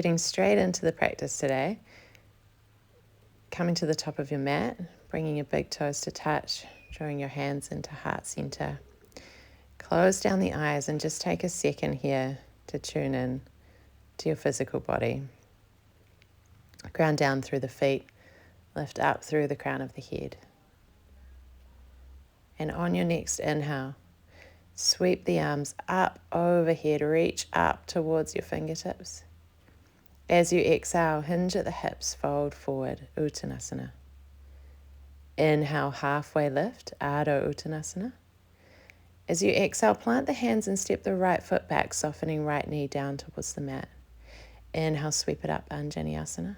getting straight into the practice today. Coming to the top of your mat, bringing your big toes to touch, drawing your hands into heart center. Close down the eyes and just take a second here to tune in to your physical body. Ground down through the feet, lift up through the crown of the head. And on your next inhale, sweep the arms up overhead, reach up towards your fingertips. As you exhale, hinge at the hips, fold forward, Uttanasana. Inhale, halfway lift, Ardha Uttanasana. As you exhale, plant the hands and step the right foot back, softening right knee down towards the mat. Inhale, sweep it up, Anjaneyasana.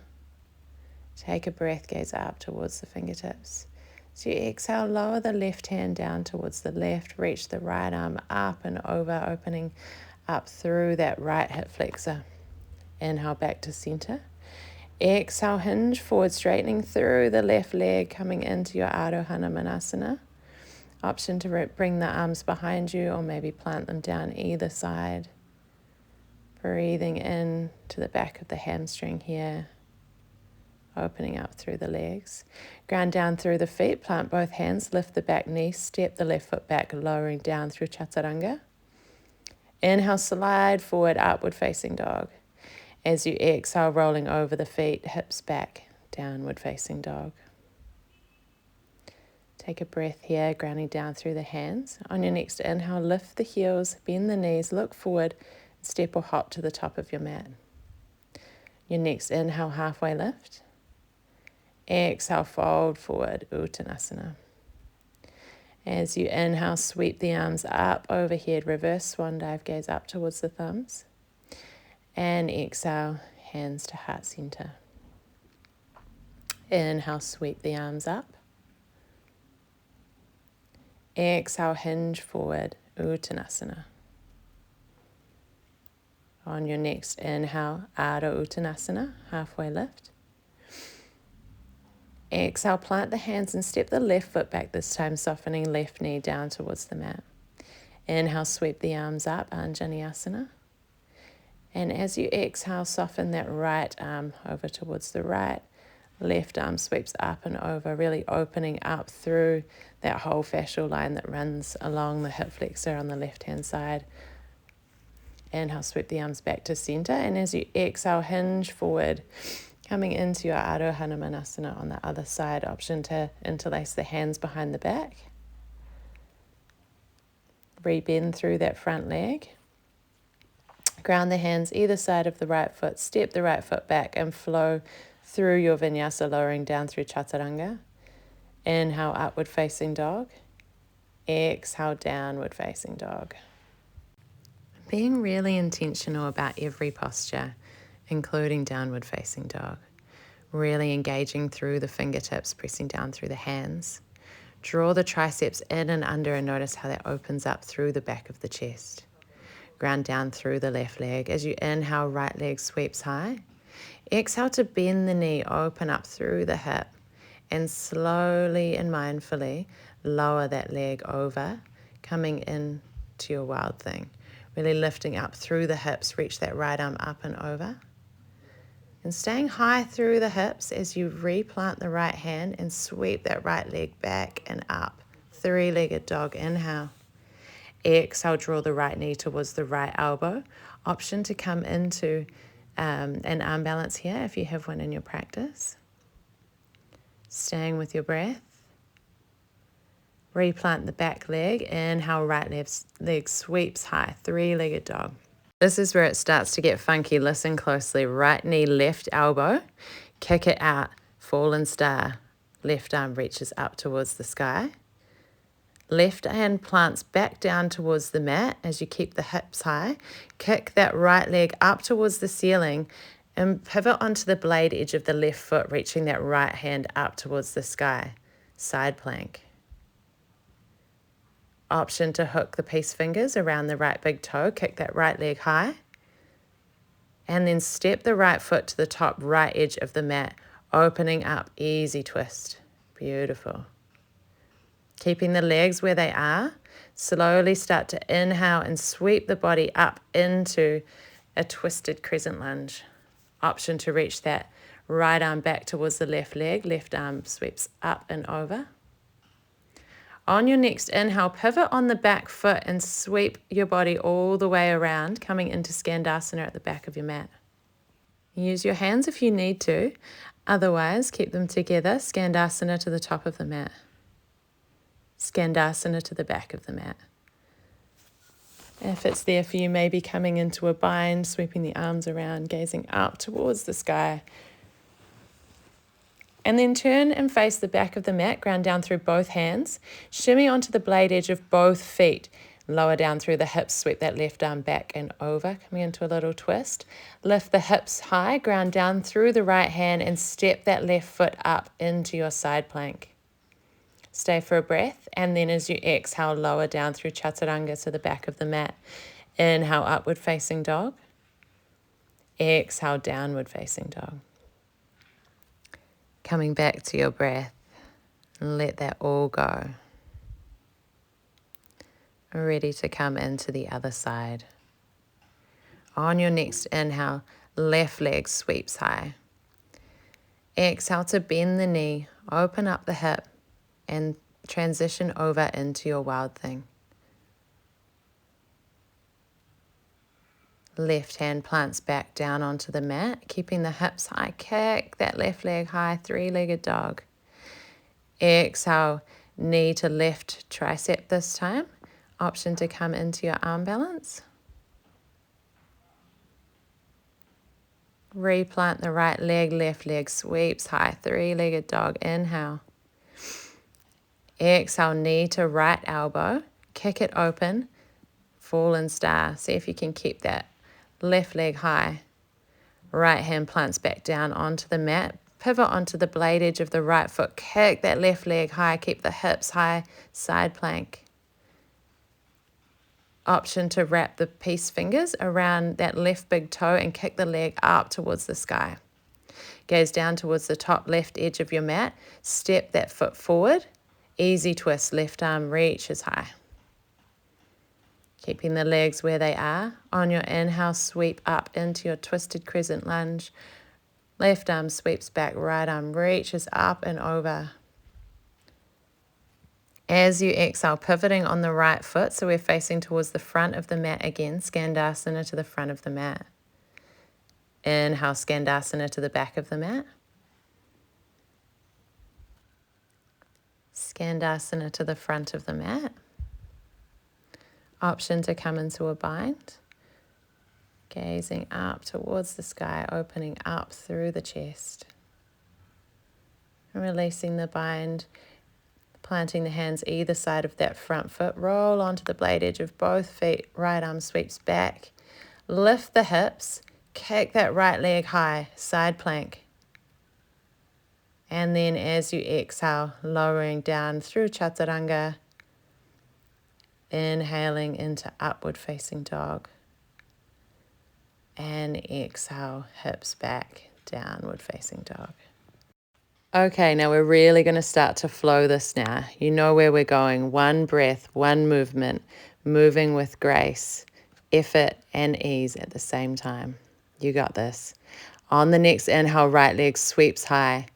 Take a breath, gaze up towards the fingertips. As you exhale, lower the left hand down towards the left, reach the right arm up and over, opening up through that right hip flexor. Inhale, back to center. Exhale, hinge forward, straightening through the left leg, coming into your Ardha Hanumanasana. Option to bring the arms behind you or maybe plant them down either side. Breathing in to the back of the hamstring here. Opening up through the legs. Ground down through the feet, plant both hands, lift the back knee, step the left foot back, lowering down through Chaturanga. Inhale, slide forward, upward facing dog. As you exhale, rolling over the feet, hips back, downward facing dog. Take a breath here, grounding down through the hands. On your next inhale, lift the heels, bend the knees, look forward, step or hop to the top of your mat. Your next inhale, halfway lift. Exhale, fold forward, Uttanasana. As you inhale, sweep the arms up overhead, reverse swan dive, gaze up towards the thumbs. And exhale, hands to heart center. Inhale, sweep the arms up. Exhale, hinge forward, Uttanasana. On your next inhale, Ardha Uttanasana, halfway lift. Exhale, plant the hands and step the left foot back this time, softening left knee down towards the mat. Inhale, sweep the arms up, Anjaneyasana. And as you exhale, soften that right arm over towards the right. Left arm sweeps up and over, really opening up through that whole fascial line that runs along the hip flexor on the left-hand side. Inhale, sweep the arms back to center. And as you exhale, hinge forward, coming into your Ardha Hanumanasana on the other side. Option to interlace the hands behind the back. Rebend through that front leg. Ground the hands either side of the right foot, step the right foot back and flow through your Vinyasa, lowering down through Chaturanga. Inhale, upward facing dog. Exhale, downward facing dog. Being really intentional about every posture, including downward facing dog. Really engaging through the fingertips, pressing down through the hands. Draw the triceps in and under and notice how that opens up through the back of the chest. Ground down through the left leg. As you inhale, right leg sweeps high. Exhale to bend the knee, open up through the hip, and slowly and mindfully lower that leg over, coming in to your wild thing. Really lifting up through the hips, reach that right arm up and over. And staying high through the hips as you replant the right hand and sweep that right leg back and up. Three-legged dog, inhale. Exhale, draw the right knee towards the right elbow. Option to come into an arm balance here if you have one in your practice. Staying with your breath. Replant the back leg. Inhale, right leg sweeps high. Three-legged dog. This is where it starts to get funky. Listen closely. Right knee, left elbow. Kick it out. Fallen star. Left arm reaches up towards the sky. Left hand plants back down towards the mat as you keep the hips high. Kick that right leg up towards the ceiling and pivot onto the blade edge of the left foot, reaching that right hand up towards the sky. Side plank. Option to hook the peace fingers around the right big toe. Kick that right leg high. And then step the right foot to the top right edge of the mat, opening up, easy twist. Beautiful. Keeping the legs where they are, slowly start to inhale and sweep the body up into a twisted crescent lunge. Option to reach that right arm back towards the left leg. Left arm sweeps up and over. On your next inhale, pivot on the back foot and sweep your body all the way around, coming into Skandasana at the back of your mat. Use your hands if you need to. Otherwise, keep them together. Skandasana to the top of the mat. Skandasana to the back of the mat. If it's there for you, maybe coming into a bind, sweeping the arms around, gazing up towards the sky. And then turn and face the back of the mat, ground down through both hands. Shimmy onto the blade edge of both feet. Lower down through the hips, sweep that left arm back and over, coming into a little twist. Lift the hips high, ground down through the right hand and step that left foot up into your side plank. Stay for a breath, and then as you exhale, lower down through Chaturanga to the back of the mat. Inhale, upward facing dog. Exhale, downward facing dog. Coming back to your breath, and let that all go. Ready to come into the other side. On your next inhale, left leg sweeps high. Exhale to bend the knee, open up the hip, and transition over into your wild thing. Left hand plants back down onto the mat, keeping the hips high. Kick that left leg high, three-legged dog. Exhale, knee to left tricep this time. Option to come into your arm balance. Replant the right leg, left leg sweeps high, three-legged dog. Inhale. Exhale, knee to right elbow. Kick it open, fallen star. See if you can keep that left leg high. Right hand plants back down onto the mat. Pivot onto the blade edge of the right foot. Kick that left leg high. Keep the hips high. Side plank. Option to wrap the peace fingers around that left big toe and kick the leg up towards the sky. Gaze down towards the top left edge of your mat. Step that foot forward. Easy twist. Left arm reaches high. Keeping the legs where they are. On your inhale, sweep up into your twisted crescent lunge. Left arm sweeps back, right arm reaches up and over. As you exhale, pivoting on the right foot, so we're facing towards the front of the mat again, Skandasana to the front of the mat. Inhale, Skandasana to the back of the mat. Skandasana to the front of the mat. Option to come into a bind. Gazing up towards the sky, opening up through the chest. And releasing the bind, planting the hands either side of that front foot. Roll onto the blade edge of both feet. Right arm sweeps back. Lift the hips. Kick that right leg high. Side plank. And then as you exhale, lowering down through Chaturanga. Inhaling into upward facing dog. And exhale, hips back, downward facing dog. Okay, now we're really going to start to flow this now. You know where we're going. One breath, one movement, moving with grace, effort and ease at the same time. You got this. On the next inhale, right leg sweeps high.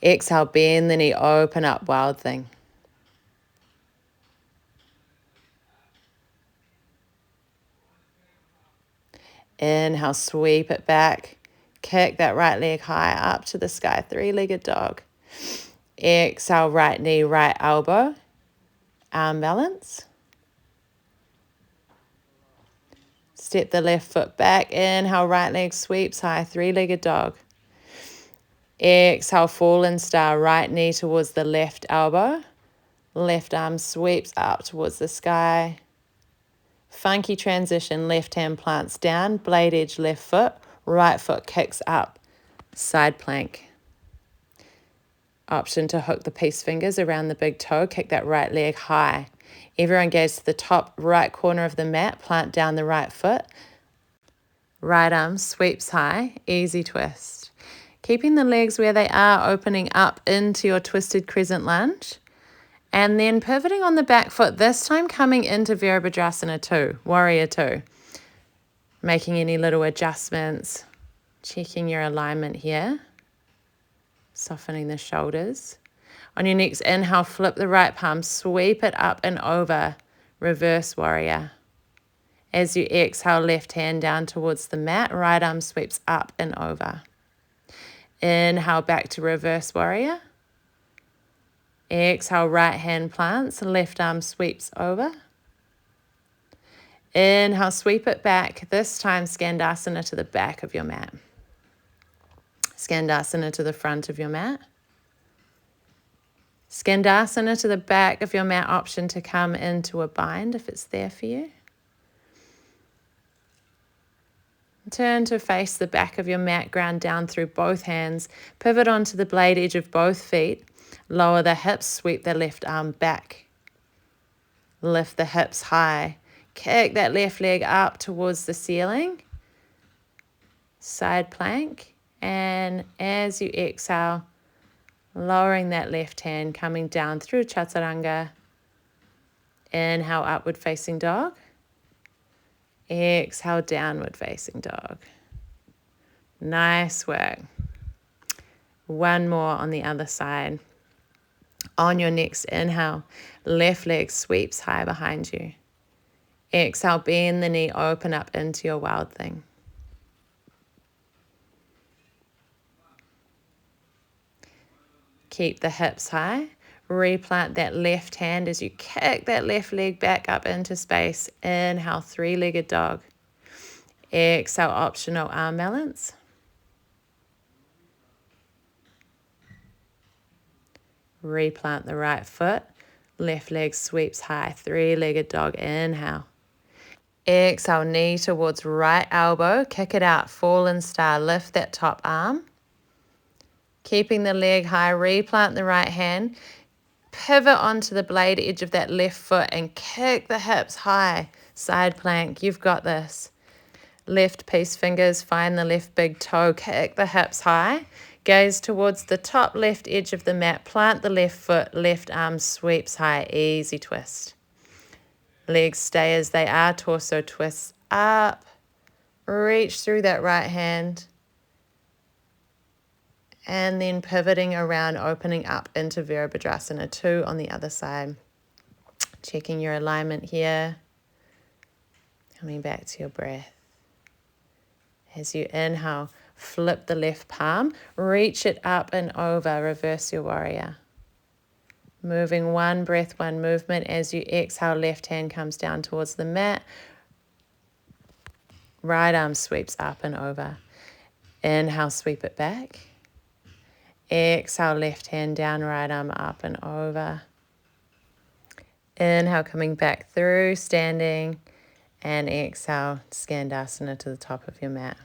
Exhale, bend the knee, open up, wild thing. Inhale, sweep it back. Kick that right leg high up to the sky, three-legged dog. Exhale, right knee, right elbow. Arm balance. Step the left foot back. Inhale, right leg sweeps high, three-legged dog. Exhale, fallen star, right knee towards the left elbow. Left arm sweeps up towards the sky. Funky transition, left hand plants down, blade edge left foot, right foot kicks up, side plank. Option to hook the peace fingers around the big toe, kick that right leg high. Everyone gaze to the top right corner of the mat, plant down the right foot. Right arm sweeps high, easy twist. Keeping the legs where they are, opening up into your twisted crescent lunge. And then pivoting on the back foot, this time coming into Virabhadrasana 2, Warrior 2. Making any little adjustments, Checking your alignment here. Softening the shoulders. On your next inhale, flip the right palm, sweep it up and over, reverse warrior. As you exhale, left hand down towards the mat, right arm sweeps up and over. Inhale, back to reverse warrior. Exhale, right hand plants, left arm sweeps over. Inhale, sweep it back. This time, Skandasana to the back of your mat. Skandasana to the front of your mat. Skandasana to the back of your mat, option to come into a bind if it's there for you. Turn to face the back of your mat, ground down through both hands. Pivot onto the blade edge of both feet. Lower the hips, sweep the left arm back. Lift the hips high. Kick that left leg up towards the ceiling. Side plank. And as you exhale, lowering that left hand, coming down through chaturanga. Inhale, upward facing dog. Exhale, downward facing dog. Nice work. One more on the other side. On your next inhale, left leg sweeps high behind you. Exhale, bend the knee, open up into your wild thing. Keep the hips high. Replant that left hand as you kick that left leg back up into space. Inhale, three-legged dog. Exhale, optional arm balance. Replant the right foot. Left leg sweeps high. Three-legged dog. Inhale. Exhale, knee towards right elbow. Kick it out. Fallen star. Lift that top arm. Keeping the leg high, replant the right hand. Pivot onto the blade edge of that left foot and kick the hips high. Side plank, you've got this. Left peace fingers, find the left big toe. Kick the hips high. Gaze towards the top left edge of the mat. Plant the left foot, left arm sweeps high. Easy twist. Legs stay as they are. Torso twists up. Reach through that right hand. And then pivoting around, opening up into Virabhadrasana 2 on the other side. Checking your alignment here. Coming back to your breath. As you inhale, flip the left palm. Reach it up and over. Reverse your warrior. Moving one breath, one movement. As you exhale, left hand comes down towards the mat. Right arm sweeps up and over. Inhale, sweep it back. Exhale, left hand down, right arm up and over. Inhale, coming back through, standing. And exhale, Skandasana to the top of your mat.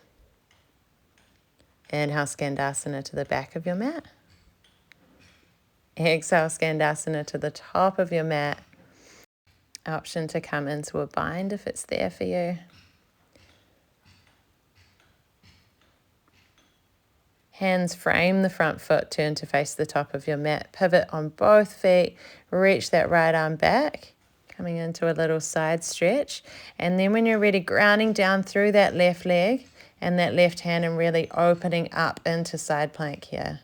Inhale, Skandasana to the back of your mat. Exhale, Skandasana to the top of your mat. Option to come into a bind if it's there for you. Hands frame the front foot, turn to face the top of your mat. Pivot on both feet, reach that right arm back, coming into a little side stretch. And then when you're ready, grounding down through that left leg and that left hand and really opening up into side plank here.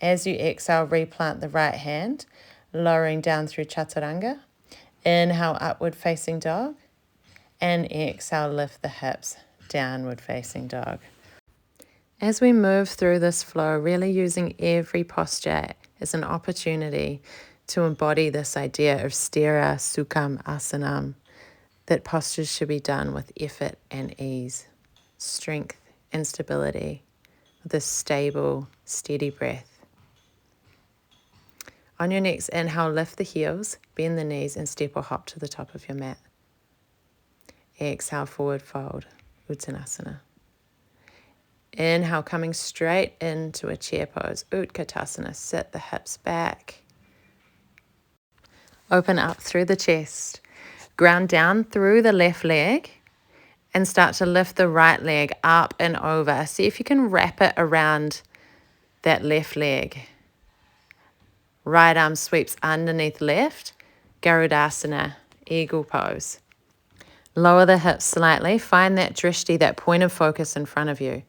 As you exhale, replant the right hand, lowering down through chaturanga. Inhale, upward facing dog. And exhale, lift the hips, downward facing dog. As we move through this flow, really using every posture as an opportunity to embody this idea of sthira sukham asanam, that postures should be done with effort and ease, strength and stability, with a stable, steady breath. On your next inhale, lift the heels, bend the knees, and step or hop to the top of your mat. Exhale, forward fold, Uttanasana. Inhale, coming straight into a chair pose, Utkatasana. Sit the hips back. Open up through the chest. Ground down through the left leg and start to lift the right leg up and over. See if you can wrap it around that left leg. Right arm sweeps underneath left, Garudasana, eagle pose. Lower the hips slightly. Find that drishti, that point of focus in front of you.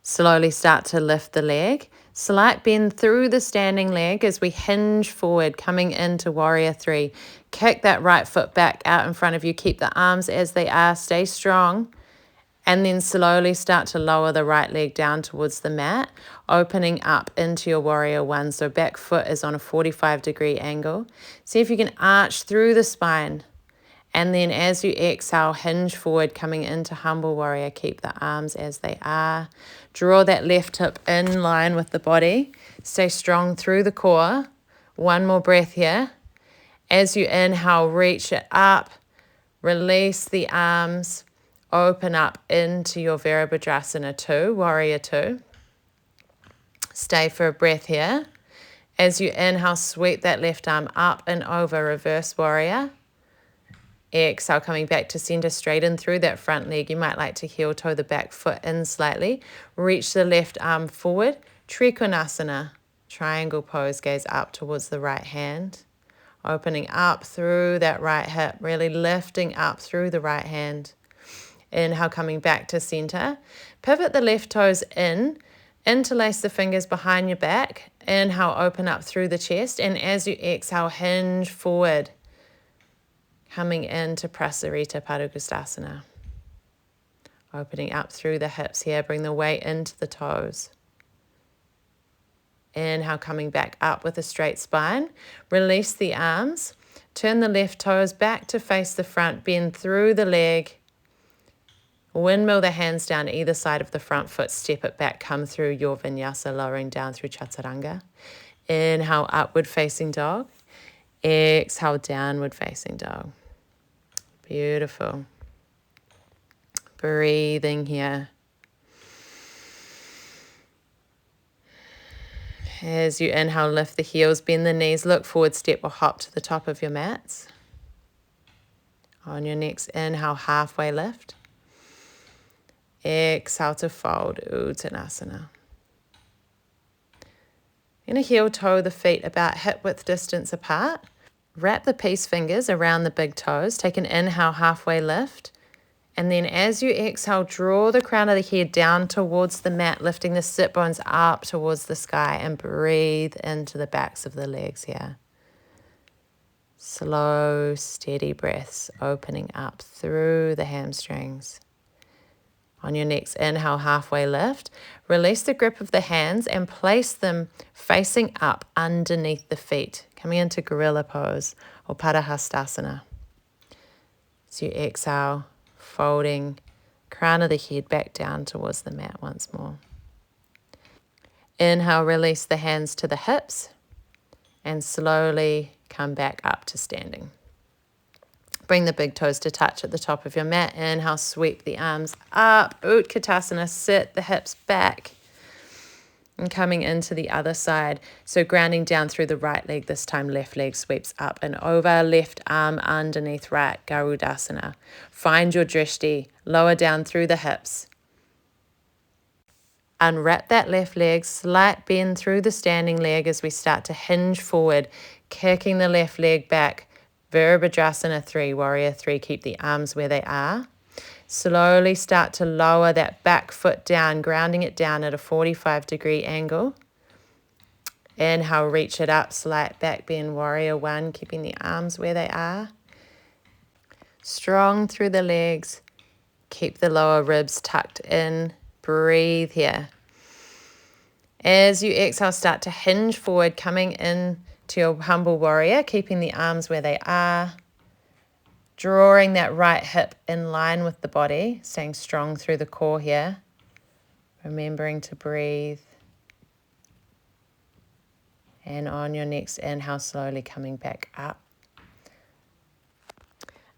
Slowly start to lift the leg. Slight bend through the standing leg as we hinge forward, coming into warrior three. Kick that right foot back out in front of you. Keep the arms as they are. Stay strong. And then slowly start to lower the right leg down towards the mat, opening up into your warrior one. So back foot is on a 45-degree angle. See if you can arch through the spine. And then as you exhale, hinge forward, coming into humble warrior. Keep the arms as they are. Draw that left hip in line with the body. Stay strong through the core. One more breath here. As you inhale, reach it up. Release the arms. Open up into your Virabhadrasana 2, warrior 2. Stay for a breath here. As you inhale, sweep that left arm up and over, reverse warrior. Exhale, coming back to center, straighten through that front leg. You might like to heel toe the back foot in slightly. Reach the left arm forward. Trikonasana, triangle pose, gaze up towards the right hand. Opening up through that right hip, really lifting up through the right hand. Inhale, coming back to center. Pivot the left toes in. Interlace the fingers behind your back. Inhale, open up through the chest. And as you exhale, hinge forward. Coming into Prasarita Padangusthasana. Opening up through the hips here. Bring the weight into the toes. Inhale, coming back up with a straight spine. Release the arms. Turn the left toes back to face the front. Bend through the leg. Windmill the hands down either side of the front foot. Step it back. Come through your vinyasa, lowering down through chaturanga. Inhale, upward facing dog. Exhale, downward facing dog. Beautiful. Breathing here. As you inhale, lift the heels, bend the knees, look forward, step or hop to the top of your mats. On your next inhale, halfway lift. Exhale to fold, Uttanasana. You're going to heel toe the feet about hip width distance apart. Wrap the peace fingers around the big toes. Take an inhale, halfway lift. And then as you exhale, draw the crown of the head down towards the mat, lifting the sit bones up towards the sky, and breathe into the backs of the legs here. Slow, steady breaths, opening up through the hamstrings. On your next inhale, halfway lift, release the grip of the hands and place them facing up underneath the feet, coming into gorilla pose or Padahastasana. As you exhale, folding crown of the head back down towards the mat once more. Inhale, release the hands to the hips and slowly come back up to standing. Bring the big toes to touch at the top of your mat. Inhale, sweep the arms up. Utkatasana, sit the hips back. And coming into the other side. So grounding down through the right leg. This time left leg sweeps up and over. Left arm underneath right. Garudasana. Find your drishti. Lower down through the hips. Unwrap that left leg. Slight bend through the standing leg as we start to hinge forward. Kicking the left leg back. Virabhadrasana 3, warrior 3. Keep the arms where they are. Slowly start to lower that back foot down, grounding it down at a 45-degree angle. Inhale, reach it up, slight back bend, warrior 1, keeping the arms where they are. Strong through the legs. Keep the lower ribs tucked in. Breathe here. As you exhale, start to hinge forward, coming in to your humble warrior, keeping the arms where they are. Drawing that right hip in line with the body, staying strong through the core here. Remembering to breathe. And on your next inhale, slowly coming back up.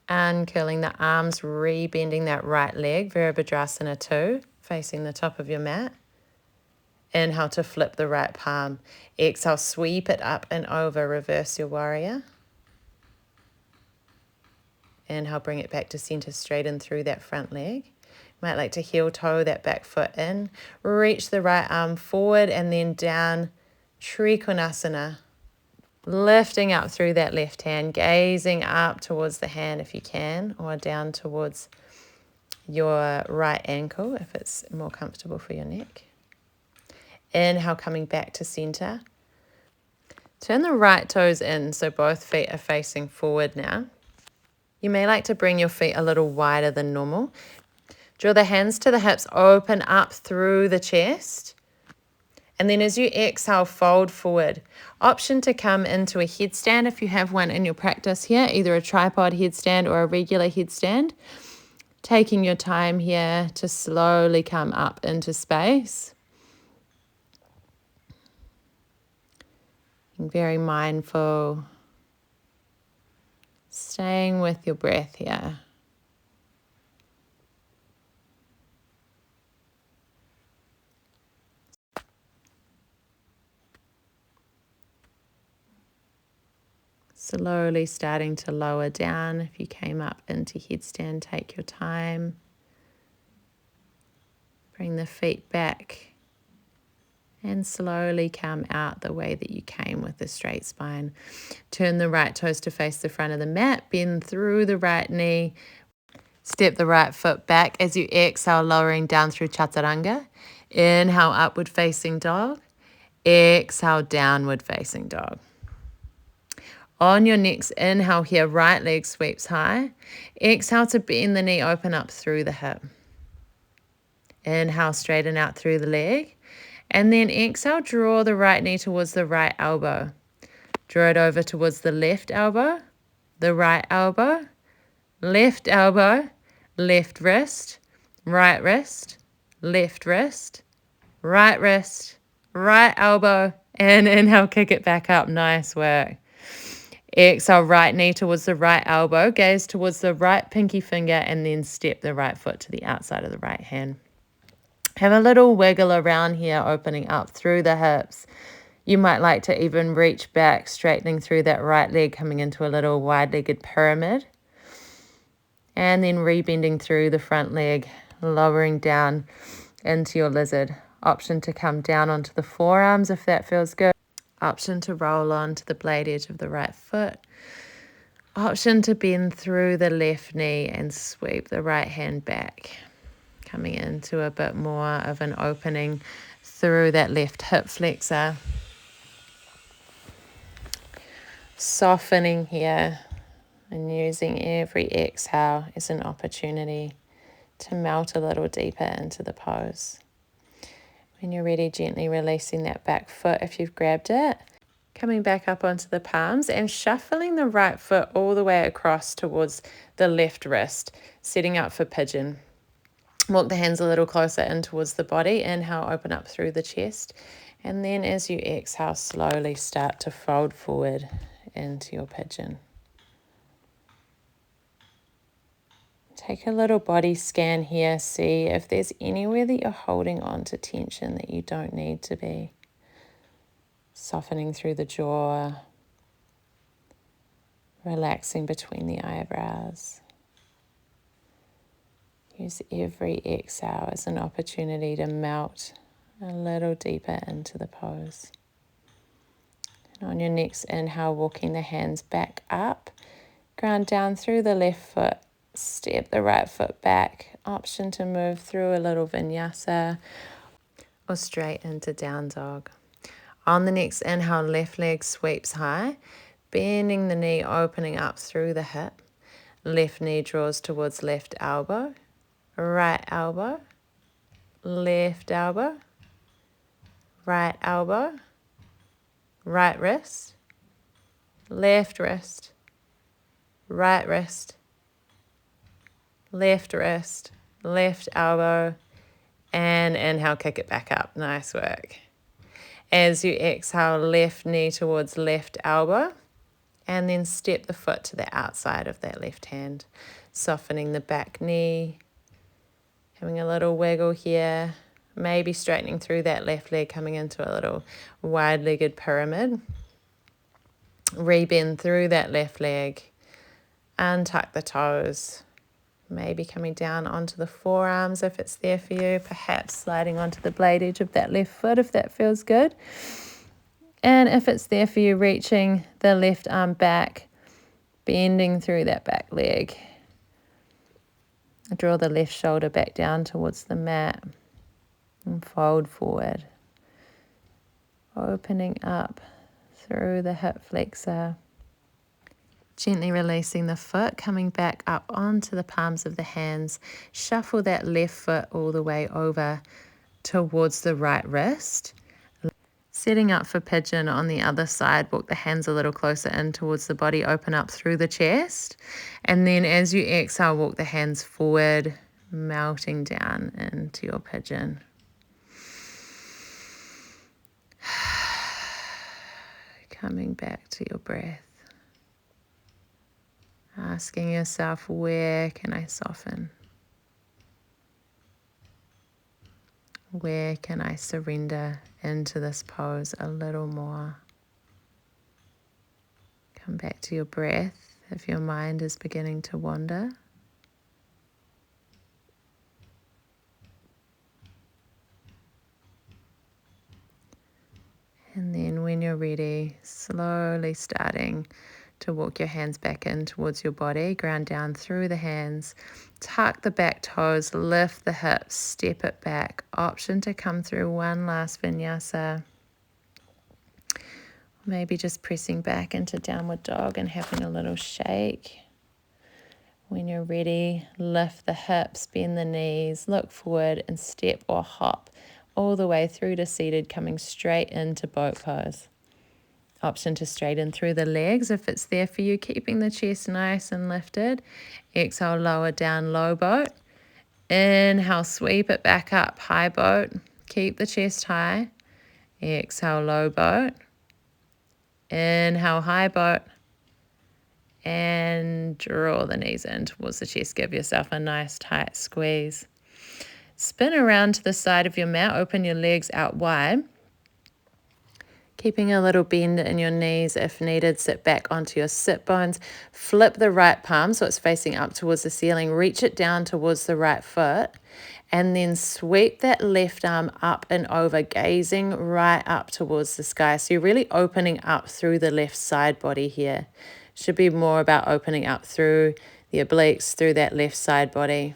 Uncurling the arms, re-bending that right leg, Virabhadrasana 2, facing the top of your mat. Inhale to flip the right palm. Exhale, sweep it up and over, reverse your warrior. Inhale, bring it back to center, straighten through that front leg. You might like to heel toe that back foot in. Reach the right arm forward and then down, Trikonasana. Lifting up through that left hand, gazing up towards the hand if you can, or down towards your right ankle if it's more comfortable for your neck. Inhale, coming back to center. Turn the right toes in so both feet are facing forward now. You may like to bring your feet a little wider than normal. Draw the hands to the hips, open up through the chest. And then as you exhale, fold forward. Option to come into a headstand if you have one in your practice here, either a tripod headstand or a regular headstand. Taking your time here to slowly come up into space. Being very mindful. Staying with your breath here. Slowly starting to lower down. If you came up into headstand, take your time. Bring the feet back and slowly come out the way that you came with a straight spine. Turn the right toes to face the front of the mat. Bend through the right knee. Step the right foot back as you exhale, lowering down through chaturanga. Inhale, upward facing dog. Exhale, downward facing dog. On your next inhale here, right leg sweeps high. Exhale to bend the knee, open up through the hip. Inhale, straighten out through the leg. And then exhale, draw the right knee towards the right elbow. Draw it over towards the left elbow, the right elbow, left elbow, left wrist, right wrist, left wrist, right wrist, right elbow, and inhale, kick it back up. Nice work. Exhale, right knee towards the right elbow, gaze towards the right pinky finger, and then step the right foot to the outside of the right hand. Have a little wiggle around here, opening up through the hips. You might like to even reach back, straightening through that right leg, coming into a little wide-legged pyramid. And then rebending through the front leg, lowering down into your lizard. Option to come down onto the forearms if that feels good. Option to roll onto the blade edge of the right foot. Option to bend through the left knee and sweep the right hand back. Coming into a bit more of an opening through that left hip flexor. Softening here and using every exhale as an opportunity to melt a little deeper into the pose. When you're ready, gently releasing that back foot if you've grabbed it. Coming back up onto the palms and shuffling the right foot all the way across towards the left wrist, setting up for pigeon. Walk the hands a little closer in towards the body. Inhale, open up through the chest. And then as you exhale, slowly start to fold forward into your pigeon. Take a little body scan here. See if there's anywhere that you're holding on to tension that you don't need to be. Softening through the jaw. Relaxing between the eyebrows. Use every exhale as an opportunity to melt a little deeper into the pose. And on your next inhale, walking the hands back up, ground down through the left foot, step the right foot back. Option to move through a little vinyasa or straight into down dog. On the next inhale, left leg sweeps high, bending the knee, opening up through the hip. Left knee draws towards left elbow. Right elbow, left elbow, right elbow, right wrist, left wrist, right wrist, left wrist, left elbow, and inhale, kick it back up. Nice work. As you exhale, left knee towards left elbow, and then step the foot to the outside of that left hand, softening the back knee. Having a little wiggle here, maybe straightening through that left leg, coming into a little wide-legged pyramid. Rebend through that left leg, untuck the toes, maybe coming down onto the forearms if it's there for you, perhaps sliding onto the blade edge of that left foot if that feels good. And if it's there for you, reaching the left arm back, bending through that back leg. Draw the left shoulder back down towards the mat and fold forward. Opening up through the hip flexor. Gently releasing the foot, coming back up onto the palms of the hands. Shuffle that left foot all the way over towards the right wrist. Setting up for pigeon on the other side, walk the hands a little closer in towards the body, open up through the chest. And then as you exhale, walk the hands forward, melting down into your pigeon. Coming back to your breath. Asking yourself, where can I soften? Where can I surrender into this pose a little more? Come back to your breath if your mind is beginning to wander. And then when you're ready, slowly starting to walk your hands back in towards your body, ground down through the hands, tuck the back toes, lift the hips, step it back. Option to come through one last vinyasa. Maybe just pressing back into downward dog and having a little shake. When you're ready, lift the hips, bend the knees, look forward and step or hop all the way through to seated, coming straight into boat pose. Option to straighten through the legs if it's there for you, keeping the chest nice and lifted. Exhale, lower down, low boat. Inhale, sweep it back up, high boat. Keep the chest high. Exhale, low boat. Inhale, high boat. And draw the knees in towards the chest. Give yourself a nice tight squeeze. Spin around to the side of your mat. Open your legs out wide. Keeping a little bend in your knees if needed. Sit back onto your sit bones. Flip the right palm so it's facing up towards the ceiling. Reach it down towards the right foot. And then sweep that left arm up and over, gazing right up towards the sky. So you're really opening up through the left side body here. Should be more about opening up through the obliques, through that left side body.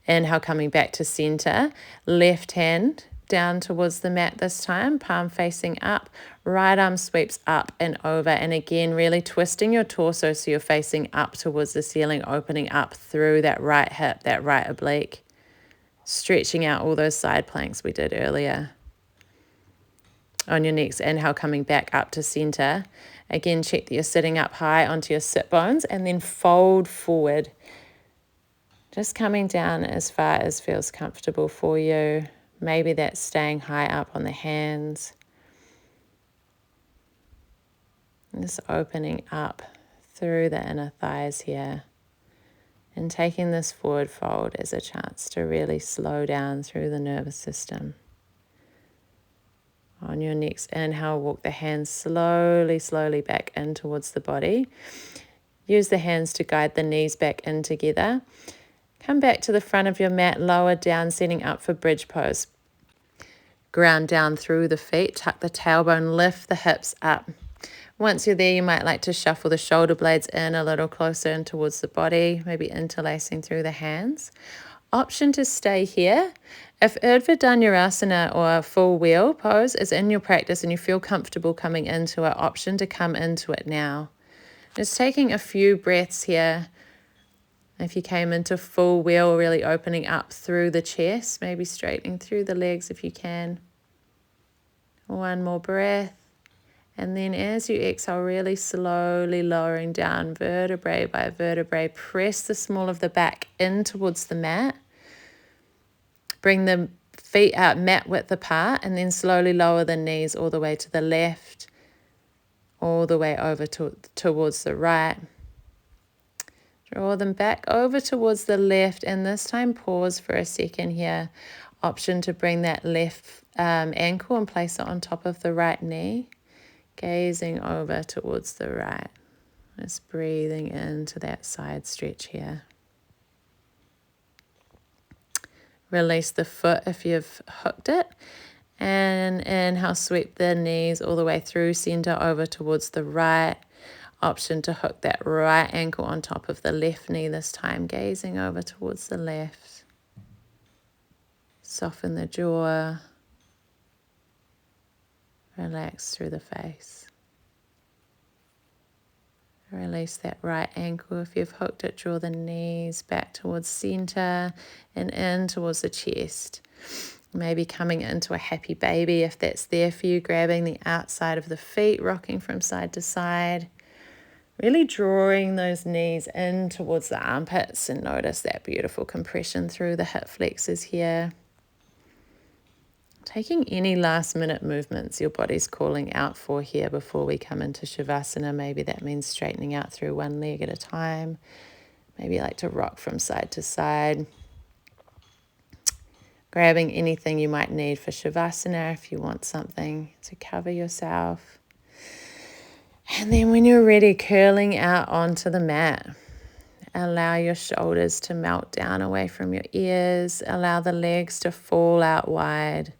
Inhale, coming back to center. Left hand down towards the mat this time, palm facing up. Right arm sweeps up and over. And again, really twisting your torso so you're facing up towards the ceiling, opening up through that right hip, that right oblique. Stretching out all those side planks we did earlier. On your next inhale, coming back up to center. Again, check that you're sitting up high onto your sit bones and then fold forward. Just coming down as far as feels comfortable for you. Maybe that's staying high up on the hands. And just opening up through the inner thighs here. And taking this forward fold as a chance to really slow down through the nervous system. On your next inhale, walk the hands slowly back in towards the body. Use the hands to guide the knees back in together. Come back to the front of your mat, lower down, setting up for bridge pose. Ground down through the feet, tuck the tailbone, lift the hips up. Once you're there, you might like to shuffle the shoulder blades in a little closer in towards the body, maybe interlacing through the hands. Option to stay here. If Urdhva Dhanurasana or full wheel pose is in your practice and you feel comfortable coming into it, option to come into it now. Just taking a few breaths here. If you came into full wheel, really opening up through the chest, maybe straightening through the legs if you can. One more breath. And then as you exhale, really slowly lowering down vertebrae by vertebrae. Press the small of the back in towards the mat. Bring the feet out mat width apart and then slowly lower the knees all the way to the left, all the way over towards the right. Draw them back over towards the left and this time pause for a second here. Option to bring that left ankle and place it on top of the right knee. Gazing over towards the right. Just breathing into that side stretch here. Release the foot if you've hooked it. And inhale, sweep the knees all the way through center over towards the right. Option to hook that right ankle on top of the left knee this time, gazing over towards the left. Soften the jaw. Relax through the face. Release that right ankle. If you've hooked it, draw the knees back towards center and in towards the chest. Maybe coming into a happy baby if that's there for you, grabbing the outside of the feet, rocking from side to side. Really drawing those knees in towards the armpits and notice that beautiful compression through the hip flexors here. Taking any last minute movements your body's calling out for here before we come into Shavasana. Maybe that means straightening out through one leg at a time. Maybe you like to rock from side to side. Grabbing anything you might need for Shavasana if you want something to cover yourself. And then when you're ready, curling out onto the mat. Allow your shoulders to melt down away from your ears. Allow the legs to fall out wide.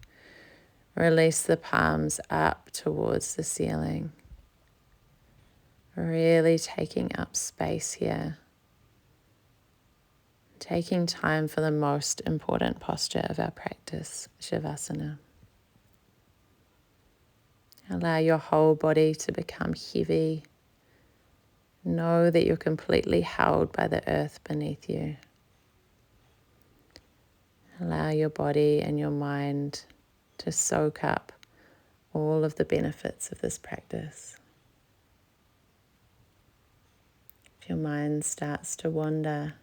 Release the palms up towards the ceiling. Really taking up space here. Taking time for the most important posture of our practice, Shavasana. Allow your whole body to become heavy. Know that you're completely held by the earth beneath you. Allow your body and your mind to soak up all of the benefits of this practice. If your mind starts to wander,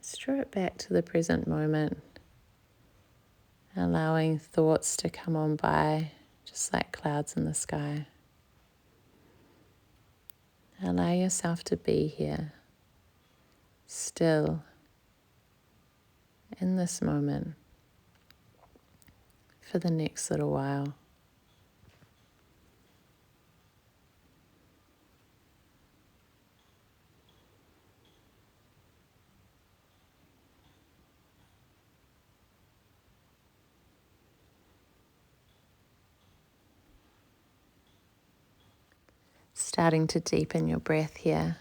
just draw it back to the present moment, allowing thoughts to come on by just like clouds in the sky. Allow yourself to be here, still, in this moment, for the next little while. Starting to deepen your breath here.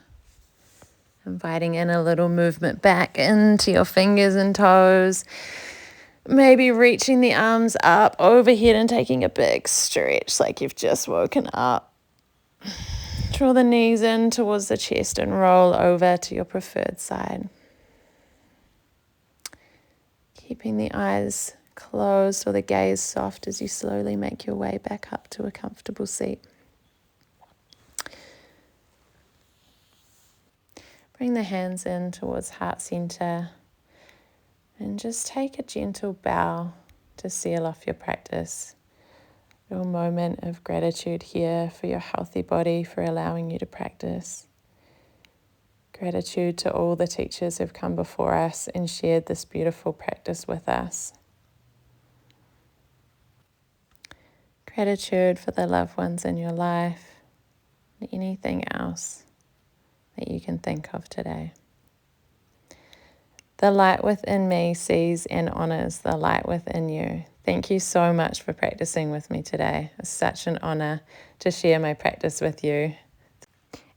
Inviting in a little movement back into your fingers and toes. Maybe reaching the arms up overhead and taking a big stretch like you've just woken up. Draw the knees in towards the chest and roll over to your preferred side. Keeping the eyes closed or the gaze soft as you slowly make your way back up to a comfortable seat. Bring the hands in towards heart center and just take a gentle bow to seal off your practice. A little moment of gratitude here for your healthy body, for allowing you to practice. Gratitude to all the teachers who've come before us and shared this beautiful practice with us. Gratitude for the loved ones in your life and anything else that you can think of today. The light within me sees and honors the light within you. Thank you so much for practicing with me today. It's such an honor to share my practice with you.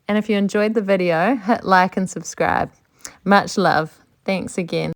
And if you enjoyed the video, hit like and subscribe. Much love. Thanks again.